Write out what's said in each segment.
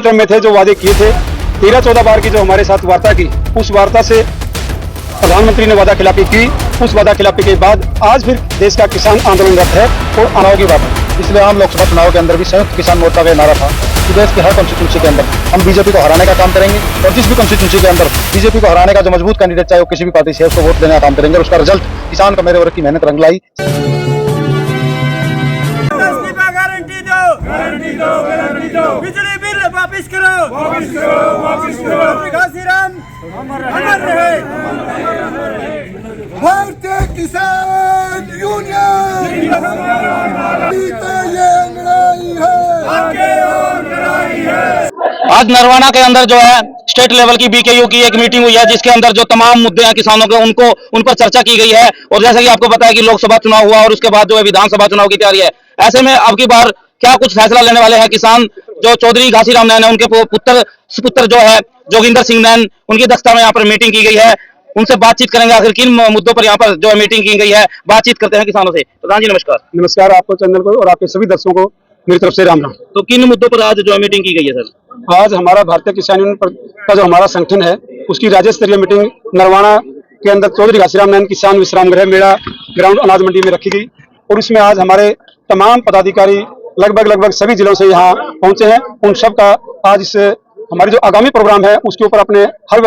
Term में थे, जो वादे किए थे 13-14 बार की जो हमारे साथ वार्ता की, उस वार्ता से प्रधानमंत्री ने वादा खिलाफी की। उस वादा खिलाफी के बाद आज फिर देश का किसान आंदोलनरत है और अनाव की बात है। इसलिए आम लोकसभा चुनाव के अंदर भी संयुक्त किसान मोर्चा का नारा था कि देश के हर कॉन्स्टिट्यूंसी के अंदर हम बीजेपी को हराने का काम करेंगे और जिस भी कॉन्स्टिट्यूंसी के अंदर बीजेपी को हराने का जो मजबूत कैंडिडेट चाहे वो किसी भी पार्टी से उसको वोट देने का काम करेंगे और उसका रिजल्ट किसान का मेरे वर्ग की मेहनत रंग लाई। बिजली बिल वापिस करो, वापिस करो, वापिस करो। घासीराम अमर रहे। भारतीय किसान यूनियन ये लड़ाई है, आगे और लड़ाई है। आज नरवाना के अंदर जो है स्टेट लेवल की बीकेयू की एक मीटिंग हुई है, जिसके अंदर जो तमाम मुद्दे हैं किसानों के उन पर चर्चा की गई है। और जैसा कि आपको पता है कि लोकसभा चुनाव हुआ और उसके बाद जो है विधानसभा चुनाव की तैयारी है। ऐसे में अब की बार क्या कुछ फैसला लेने वाले हैं किसान? जो चौधरी घासीराम नैन है, उनके सुपुत्र जो है जोगिंदर सिंह नैन, उनकी अध्यक्षता में यहाँ पर मीटिंग की गई है। उनसे बातचीत करेंगे आखिर किन मुद्दों पर यहाँ पर जो है मीटिंग की गई है। बातचीत करते हैं किसानों से। प्रधान जी नमस्कार। नमस्कार आपको, चंदन को और आपके सभी दर्शकों को मेरी तरफ से राम राम। तो किन मुद्दों पर आज जो है मीटिंग की गई है सर? आज हमारा भारतीय किसान यूनियन का जो हमारा संगठन है, उसकी राज्य स्तरीय मीटिंग नरवाना के अंदर चौधरी घासीराम नैन किसान विश्राम गृह मेड़ा ग्राउंड अनाज मंडी में रखी गई। और इसमें आज हमारे तमाम पदाधिकारी लगभग सभी जिलों से यहाँ पहुंचे हैं। उन सब का आज इस हमारी जो आगामी प्रोग्राम है उसके ऊपर अपने हर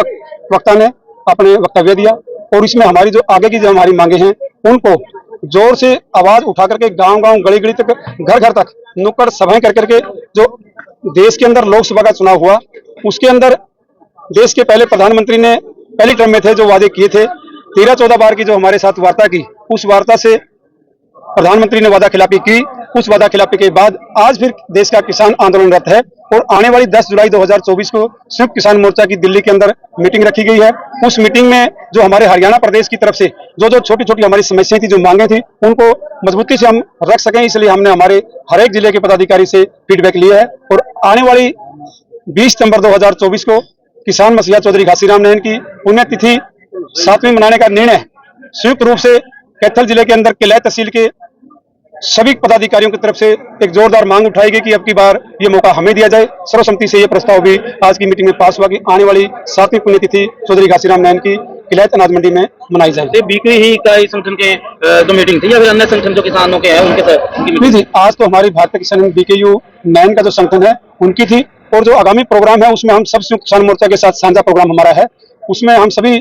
वक्ता ने अपने वक्तव्य दिया। और इसमें हमारी जो आगे की जो हमारी मांगे हैं उनको जोर से आवाज उठा करके गांव-गांव, गली-गली तक, घर-घर तक नुक्कड़ सभाएं कर करके जो देश के अंदर लोकसभा का चुनाव हुआ उसके अंदर देश के पहले प्रधानमंत्री ने पहली टर्म में थे, जो वादे किए थे 13-14 बार की जो हमारे साथ वार्ता की, उस वार्ता से प्रधानमंत्री ने वादा खिलाफी की। उस वादा खिलाफी के बाद आज फिर देश का किसान आंदोलनरत है और आने वाली 10 जुलाई 2024 को संयुक्त किसान मोर्चा की दिल्ली के अंदर मीटिंग रखी गई है। उस मीटिंग में जो हमारे हरियाणा प्रदेश की तरफ से जो छोटी छोटी हमारी समस्याएं थी, जो मांगे थी, उनको मजबूती से हम रख सकें, इसलिए हमने हमारे हर एक जिले के पदाधिकारी से फीडबैक लिया है। और आने वाली 20 सितंबर 2024 को किसान मसीहा चौधरी घासीराम नैन की पुण्यतिथि 7वीं मनाने का निर्णय संयुक्त रूप से कैथल जिले के अंदर किलैत तहसील के सभी पदाधिकारियों की तरफ से एक जोरदार मांग उठाई गई कि अब की बार ये मौका हमें दिया जाए। सर्वसम्मति से ये प्रस्ताव भी आज की मीटिंग में पास हुआ कि आने वाली 7वीं पुण्यतिथि चौधरी घासीराम नैन की किलैत अनाज मंडी में मनाई जाए। बीके ही का संगठन के जो मीटिंग थी या फिर अन्य संगठन जो किसानों के हैं उनके साथ? नहीं जी, आज तो हमारी भारतीय किसान बीकेयू नैन का जो संगठन है उनकी थी। और जो आगामी प्रोग्राम है उसमें हम सब संयुक्त किसान मोर्चा के साथ साझा प्रोग्राम हमारा है, उसमें हम सभी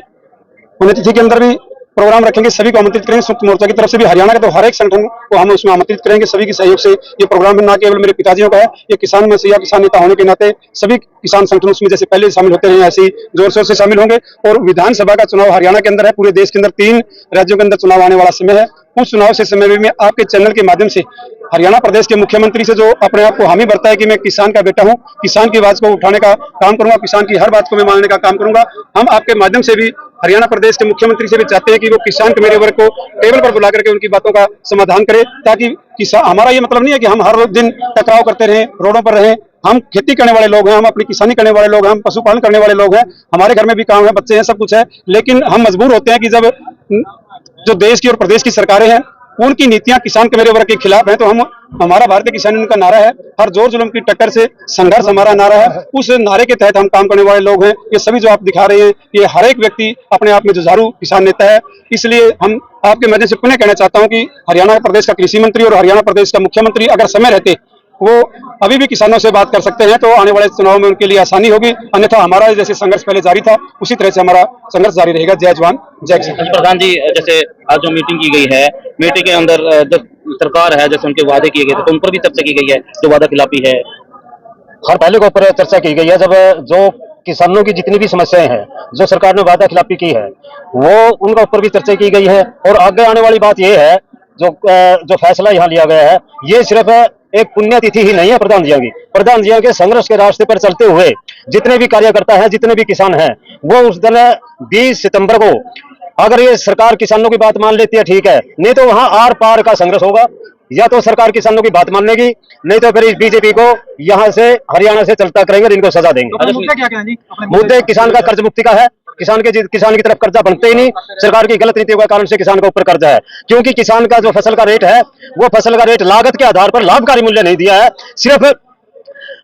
पुण्यतिथि के अंदर भी प्रोग्राम रखेंगे, सभी को आमंत्रित करेंगे। संयुक्त मोर्चा की तरफ से भी हरियाणा के तो हर एक संगठन को हम उसमें आमंत्रित करेंगे। सभी के सहयोग से ये प्रोग्राम न केवल मेरे पिताजियों का है, ये किसान मसीहा किसान नेता होने के नाते सभी किसान संगठन उसमें जैसे पहले शामिल होते रहे ऐसे ही जोर शोर से शामिल होंगे। और विधानसभा का चुनाव हरियाणा के अंदर है, पूरे देश के अंदर 3 राज्यों के अंदर चुनाव आने वाला समय है। उस चुनाव से समय में मैं आपके चैनल के माध्यम से हरियाणा प्रदेश के मुख्यमंत्री से जो अपने आप को हामी भरता है कि मैं किसान का बेटा हूं, किसान की आवाज को उठाने का काम करूंगा, किसान की हर बात को मैं मानने का काम करूंगा। हम आपके माध्यम से भी हरियाणा प्रदेश के मुख्यमंत्री से भी चाहते हैं कि वो किसान के मेरे वर्ग को टेबल पर बुला करके उनकी बातों का समाधान करे, ताकि किसान, हमारा ये मतलब नहीं है कि हम हर दिन टकराव करते रहें, रोडों पर रहें। हम खेती करने वाले लोग हैं, हम अपनी किसानी करने वाले लोग हैं, हम पशुपालन करने वाले लोग हैं, हमारे घर में भी काम है, बच्चे हैं, सब कुछ है। लेकिन हम मजबूर होते हैं कि जब जो देश की और प्रदेश की सरकारें हैं उनकी नीतियां किसान के मेरे वर्ग के खिलाफ है, तो हमारा भारतीय किसान यूनियन का नारा है हर जोर जुल्म की टक्कर से संघर्ष हमारा नारा है। उस नारे के तहत हम काम करने वाले लोग हैं। ये सभी जो आप दिखा रहे हैं, ये हर एक व्यक्ति अपने आप में जुझारू किसान नेता है। इसलिए हम आपके माध्यम से पुनः कहना चाहता हूं कि हरियाणा प्रदेश का कृषि मंत्री और हरियाणा प्रदेश का मुख्यमंत्री अगर समय रहते वो अभी भी किसानों से बात कर सकते हैं, तो आने वाले चुनाव में उनके लिए आसानी होगी। अन्यथा हमारा जैसे संघर्ष पहले जारी था उसी तरह से हमारा संघर्ष जारी रहेगा। जय जवान जय किसान। प्रधान जी, जैसे आज जो मीटिंग की गई है, मीटिंग के अंदर जो सरकार है, जैसे उनके वादे किए गए थे, तो उन पर भी चर्चा की गई है जो वादा खिलाफी है। हर पहले के ऊपर चर्चा की गई है। जब जो किसानों की जितनी भी समस्याएं हैं, जो सरकार ने वादा खिलाफी की है, वो उनका ऊपर भी चर्चा की गई है। और आगे आने वाली बात यह है, जो फैसला यहाँ लिया गया है, ये सिर्फ एक पुण्यतिथि ही नहीं है प्रधान जी के संघर्ष के रास्ते पर चलते हुए जितने भी कार्यकर्ता हैं, जितने भी किसान हैं, वो उस दिन 20 सितंबर को अगर ये सरकार किसानों की बात मान लेती है ठीक है, नहीं तो वहां आर पार का संघर्ष होगा। या तो सरकार किसानों की बात मान लेगी, नहीं तो फिर इस बीजेपी को यहाँ से हरियाणा से चलता करेंगे, इनको सजा देंगे। मुद्दे किसान का कर्ज मुक्ति का है। किसान की तरफ कर्जा बनते ही नहीं। सरकार की गलत नीतियों के कारण से किसान के ऊपर कर्जा है, क्योंकि किसान का जो फसल का रेट है, वो फसल का रेट लागत के आधार पर लाभकारी मूल्य नहीं दिया है, सिर्फ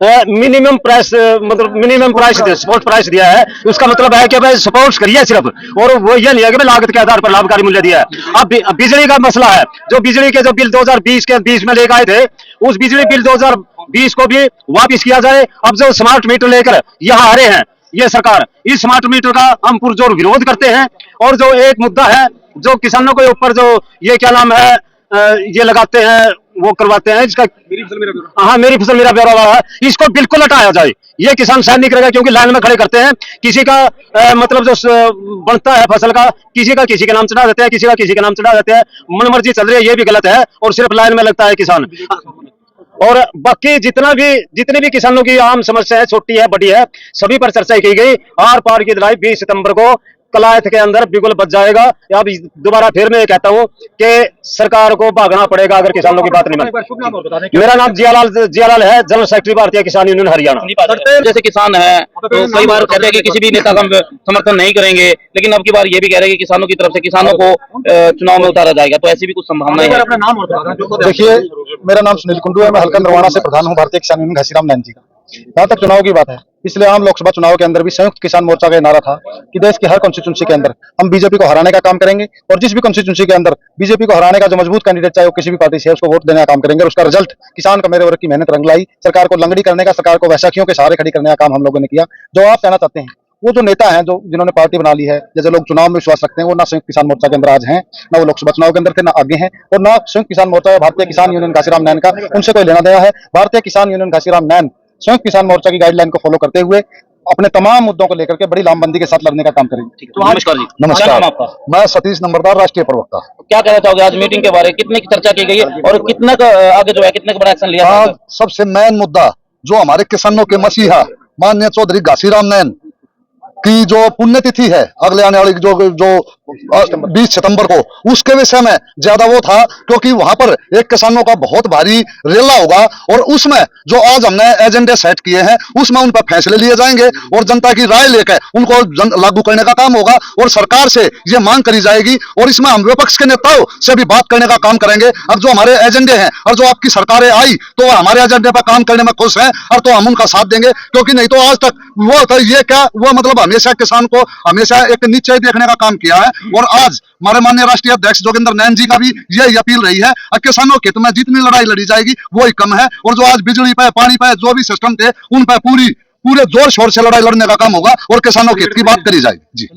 मिनिमम प्राइस मतलब मिनिमम प्राइस सपोर्ट प्राइस दिया है। उसका मतलब है कि भाई सपोर्ट करिए सिर्फ, और वो ये नहीं है कि भाई लागत के आधार पर लाभकारी मूल्य दिया है। अब बिजली का मसला है, जो बिजली के जो बिल 2020 में लेकर आए थे, उस बिजली बिल 2020 को भी वापिस किया जाए। अब जो स्मार्ट मीटर लेकर यहाँ आ रहे हैं ये सरकार, इस स्मार्ट मीटर का हम पुरजोर विरोध करते हैं। और जो एक मुद्दा है जो किसानों के ऊपर जो ये क्या नाम है ये लगाते हैं, वो करवाते हैं, इसका मेरी फसल मेरा ब्यौरा वाला है, इसको बिल्कुल हटाया जाए। ये किसान सहन नहीं करेगा, क्योंकि लाइन में खड़े करते हैं, किसी का मतलब जो बनता है फसल का, किसी का किसी के नाम चढ़ा देते हैं, किसी का किसी के नाम चढ़ा देते हैं, मनमर्जी चल रही है, ये भी गलत है। और सिर्फ लाइन में लगता है किसान। और बाकी जितनी भी किसानों की आम समस्या है, छोटी है बड़ी है, सभी पर चर्चा की गई। आर पार की लड़ाई 20 सितंबर को कलायत के अंदर बिल्कुल बच जाएगा। अब दोबारा फिर मैं कहता हूं कि सरकार को भागना पड़ेगा अगर किसानों की बात नहीं माने। मेरा नाम जियालाल है, जनरल सेक्रेटरी भारतीय किसान यूनियन हरियाणा। जैसे किसान है तो कई बार कहते हैं कि किसी भी नेता का समर्थन नहीं करेंगे, लेकिन अब की बार ये भी कह रहे हैं कि किसानों की तरफ से किसानों को चुनाव में उतारा जाएगा, तो ऐसी भी कुछ संभावनाएं हैं। देखिए, मेरा नाम सुनील कुंडू है, मैं हल्का नरवाना से प्रधान हूँ भारतीय किसान यूनियन घासीराम नैन जी का। जहाँ तक चुनाव की बात है, इसलिए आम लोकसभा चुनाव के अंदर भी संयुक्त किसान मोर्चा का नारा था कि देश की हर कॉन्स्टिट्यूंसी के अंदर हम बीजेपी को हराने का काम करेंगे, और जिस भी कॉन्स्टिट्यूंसी के अंदर बीजेपी को हराने का जो मजबूत कैंडिडेट चाहे वो किसी भी पार्टी से है, उसको वोट देने का काम करेंगे। और उसका रिजल्ट किसान का मेरे वर्ग की मेहनत रंग लाई। सरकार को लंगड़ी करने का, सरकार को वैशाखियों के सहारे खड़ी करने का काम हम लोगों ने किया। जो आप कहना चाहते हैं, वो जो नेता हैं जो जिन्होंने पार्टी बना ली है, जैसे लोग चुनाव में विश्वास रखते हैं, वो ना संयुक्त किसान मोर्चा के अंदर आज हैं, ना वो लोकसभा चुनाव के अंदर थे, ना आगे हैं, और ना संयुक्त किसान मोर्चा या भारतीय किसान यूनियन घासीराम नैन का उनसे कोई लेना देना है। भारतीय किसान यूनियन घासीराम नैन संयुक्त किसान मोर्चा की गाइडलाइन को फॉलो करते हुए अपने तमाम मुद्दों को लेकर के बड़ी लामबंदी के साथ लड़ने का काम करेंगे। तो नमस्कार जी। नमस्कार। क्या नाम आपका? मैं सतीश नंबरदार, राष्ट्रीय प्रवक्ता। क्या कहना चाहोगे आज मीटिंग के बारे में? कितने की चर्चा की गई है और कितना आगे जो है कितने बड़ा एक्शन लिया जाएगा? सबसे मेन मुद्दा जो हमारे किसानों के मसीहा माननीय चौधरी घासीराम नैन की जो पुण्यतिथि है अगले आने वाली जो 20 सितंबर को, उसके विषय में ज्यादा वो था, क्योंकि वहां पर एक किसानों का बहुत भारी रेला होगा, और उसमें जो आज हमने एजेंडे सेट किए हैं उसमें उन पर फैसले लिए जाएंगे और जनता की राय लेकर उनको लागू करने का काम होगा। और सरकार से ये मांग करी जाएगी, और इसमें हम विपक्ष के नेताओं से भी बात करने का काम करेंगे। अब जो हमारे एजेंडे हैं और जो आपकी सरकारें आई तो वह हमारे एजेंडे पर काम करने में खुश हैं, और तो हम उनका साथ देंगे, क्योंकि नहीं तो आज तक वो था ये क्या वो मतलब हमेशा किसान को हमेशा एक नीचे देखने का काम किया है। और आज हमारे माननीय राष्ट्रीय अध्यक्ष जोगिंदर नैन जी का भी यही अपील रही है, किसानों के हित में जितनी लड़ाई लड़ी जाएगी वो ही कम है। और जो आज बिजली पे, पानी पे जो भी सिस्टम थे, उन पर पूरे जोर शोर से लड़ाई लड़ने का काम होगा और किसानों के हित की बात करी जाएगी। जी।